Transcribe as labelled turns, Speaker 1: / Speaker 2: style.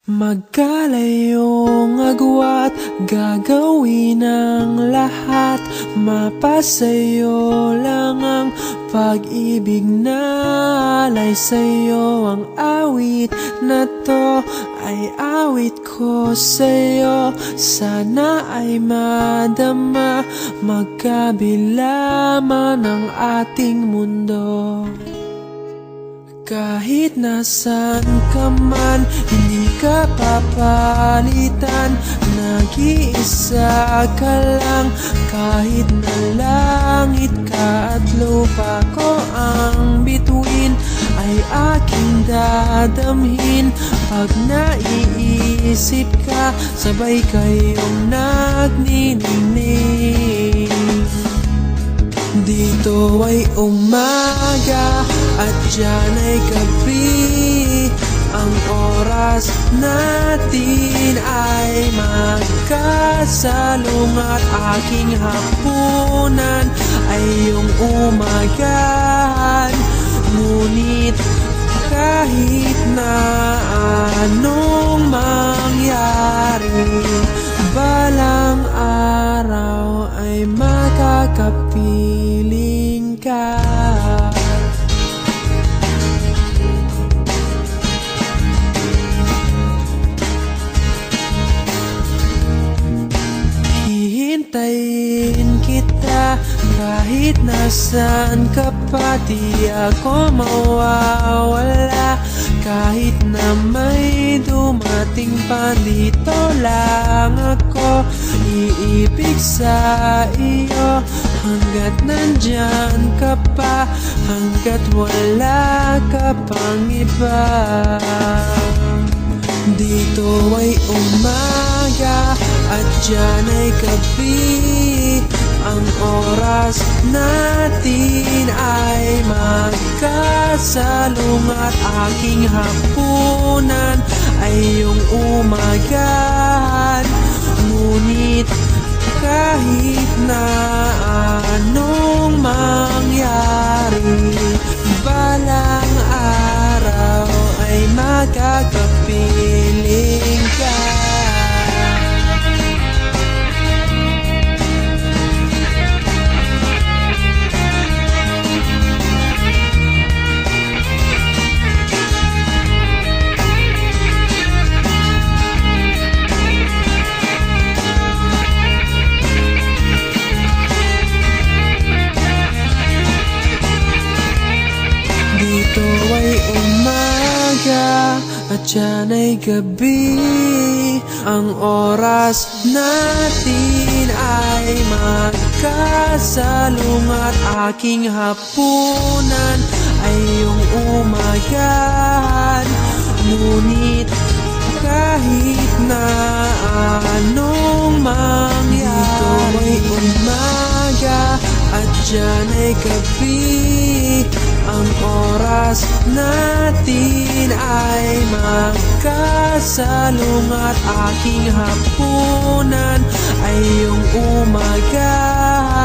Speaker 1: Magkalayong agwat, gagawin ang lahat. Mapasayo lang ang pag-ibig na alay sa'yo. Ang awit na to ay awit ko sa'yo. Sana ay madama, magkabila man ang ating mundo. Kahit nasan ka man, hindi ka papalitan. Nag-iisa ka lang, kahit na langit ka at lupa ko ang bituin, ay aking dadamhin. Pag naiisip ka, sabay kayong nagniningning. Dito ay umaga at diyan ay gabi. Ang oras natin ay magkasalong at aking hapunan ay iyong umagahan. Ngunit kahit na anong mangyari, balang araw ay makakapiling ka. Hihintayin kita kahit nasan ka pa, di ako mawawala. Kahit na may dumating pa, dito lang ako iibig sa iyo. Hanggat nandyan ka pa, hanggat wala ka pang iba. Dito ay umaga at diyan ay gabi. Ang oras natin ay magkasalong at aking hapunan ay iyong umagahan. Ngunit kahit na anong mangyari, balang araw ay makakapiling ka. Dito ay umaga at diyan ay gabi. Ang oras natin ay magkasalong at aking hapunan ay iyong umagahan. Ngunit kahit na anong mangyari, dito ay umaga at diyan ay gabi. Ang oras natin ay magkasalong at aking hapunan ay iyong umagahan.